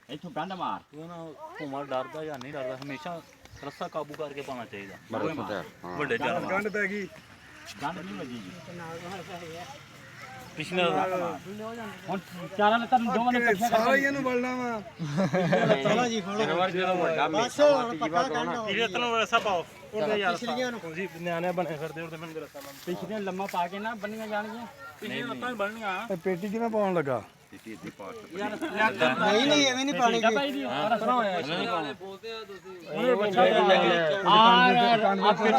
ਇੱਥੋਂ ਗੰਢ ਮਾਰ ਤੂੰ ਨਾ ਘੁੰਮਣ ਡਰਦਾ ਜਾਂ ਨਹੀਂ ਡਰਦਾ ਹਮੇਸ਼ਾ ਰੱਸਾ ਕਾਬੂ ਕਰਕੇ ਪਾਉਣਾ ਚਾਹੀਦਾ ਵੱਡੇ ਜਾਨਵਰ ਗੰਢ ਪੈ ਗਈ ਗੰਢ ਨਹੀਂ ਵੱਜੀ ਜੀ ਪਿਛਲੇ ਹੁਣ ਚਾਰਾਂ ਨੇ ਤੁਹਾਨੂੰ ਦੋਵਾਂ ਨੇ ਇਕੱਠੇ ਸਾਰਾ ਹੀ ਇਹਨੂੰ ਬਲਣਾ ਵਾ ਚਲੋ ਜੀ ਫੜੋ ਜਾਨਵਰ ਜਦੋਂ ਵੱਡਾ ਬਸ ਹੁਣ ਪੱਕਾ ਕੰਡਾ ਪਿਛਲੇ ਤੈਨੂੰ ਰੱਸਾ ਪਾਓ ਉਹਦੇ ਯਾਰ ਤੁਸੀਂ ਨਿਆਣੇ ਬਣੇ ਫਿਰਦੇ ਉਹਦੇ ਮੈਨੂੰ ਰੱਸਾ ਪਾਓ ਪਿਛਲੇ ਲੰਮਾ ਪਾ ਕੇ ਨਾ ਬੰਨੀਆਂ ਜਾਣਗੀਆਂ ਪਿਛਲੇ ਲੱਤਾਂ ਬਣਨੀਆਂ ਇਹ ਪੇਟੀ ਕਿਵੇਂ ਪਾਉਣ ਲੱਗਾ ਯਾਰ ਨਹੀਂ ਨਹੀਂ ਐਵੇਂ ਨਹੀਂ ਪਾਣੀ ਠੀਕ ਭਾਈ ਦੀ ਉਹਨੇ ਬੱਚਾ ਆ ਪੇਟੀ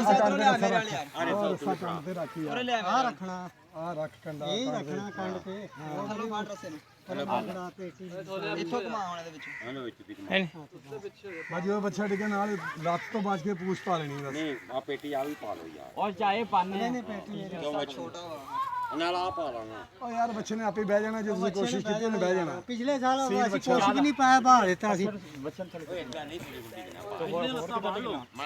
ਰੱਸਾ ਕੰਡ ਤੇ ਰੱਖੀ ਆ ਆ ਰੱਖਣਾ ਆ ਰੱਖ ਕੰਡਾ ਇਹ ਰੱਖਣਾ ਕੰਡ ਤੇ ਥੱਲੇ ਬਾੜ ਰਸੇ ਨੂੰ ਥੱਲੇ ਬਾੜ ਪੇਟੀ ਇੱਥੋਂ ਘੁਮਾ ਹੁਣ ਇਹਦੇ ਵਿੱਚ ਬਾਜੀ ਉਹ ਬੱਚਾ ਡਿੱਗੇ ਨਾਲ ਲੱਤ ਤੋਂ ਬਚ ਕੇ ਪੂਛ ਪਾ ਲੈਣੀ ਬਸ ਨਹੀਂ ਆ ਪੇਟੀ ਆ ਵੀ ਪਾ ਲਓ ਯਾਰ ਔਰ ਚਾਹੇ ਪਾਣੇ ਨੇ ਪੇਟੀ ਛੋਟਾ ਨਾਲ ਆ ਪਾ ਲਾਂਗਾ ਉਹ ਯਾਰ ਬੱਚੇ ਨੇ ਆਪੇ ਬਹਿ ਜਾਣਾ ਜੇ ਤੁਸੀਂ ਕੋਸ਼ਿਸ਼ ਕੀਤੀ ਉਹਨੇ ਬਹਿ ਜਾਣਾ ਪਿਛਲੇ ਸਾਲ ਅਸੀਂ ਕੁਛ ਵੀ ਨਹੀਂ ਪਾਇਆ ਬਾਹਰ ਦਿੱਤਾ ਸੀ ਮਾੜਾ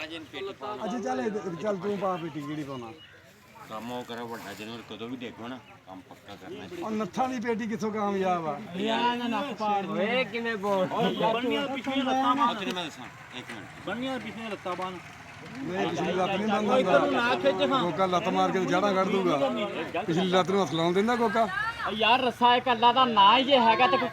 ਜਿਹਾ ਪੇਟੀ ਪਾ ਅੱਛਾ ਚੱਲ ਤੂੰ ਪਾ ਪੇਟੀ ਕਿਹੜੀ ਪਾਉਣਾ ਕੰਮ ਉਹ ਕਰਾ ਵੱਡਾ ਜਦੋਂ ਕਦੋਂ ਵੀ ਦੇਖੋ ਨਾ ਕੰਮ ਪੱਕਾ ਕਰਨਾ ਉਹ ਨੱਥਾਂ ਦੀ ਪੇਟੀ ਕਿੱਥੋਂ ਕਾਮਯਾਬ ਆ ਯਾਰ ਨਾ ਨੱਕ ਪਾੜ ਓਏ ਕਿਵੇਂ ਬੋਲ ਬੰਨੀਆਂ ਪਿਛਲੇ ਲੱਤਾਂ ਬਾਣ ਤੇਰੇ ਮੈਂ ਦੱਸਾਂ ਇੱਕ ਮਿੰਟ ਬੰਨੀਆਂ ਪਿਛਲੇ ਲੱਤਾਂ ਬਾਣ ਨਹੀਂ ਪਿਛਲੀ ਲੱਤ ਨਹੀਂ ਬੰਦਾ ਕੋਕਾ ਲੱਤ ਮਾਰ ਕੇ ਜੜਾਂ ਕੱਢ ਦੂਗਾ ਪਿਛਲੀ ਲੱਤ ਨੂੰ ਹੱਥ ਲਾਉਣ ਦਿੰਦਾ ਕੋਕਾ ਯਾਰ ਰੱਸਾ ਇੱਕ ਅੱਲਾ ਦਾ ਨਾਂ ਹੀ ਜੇ ਹੈਗਾ ਤੇ ਕੋਈ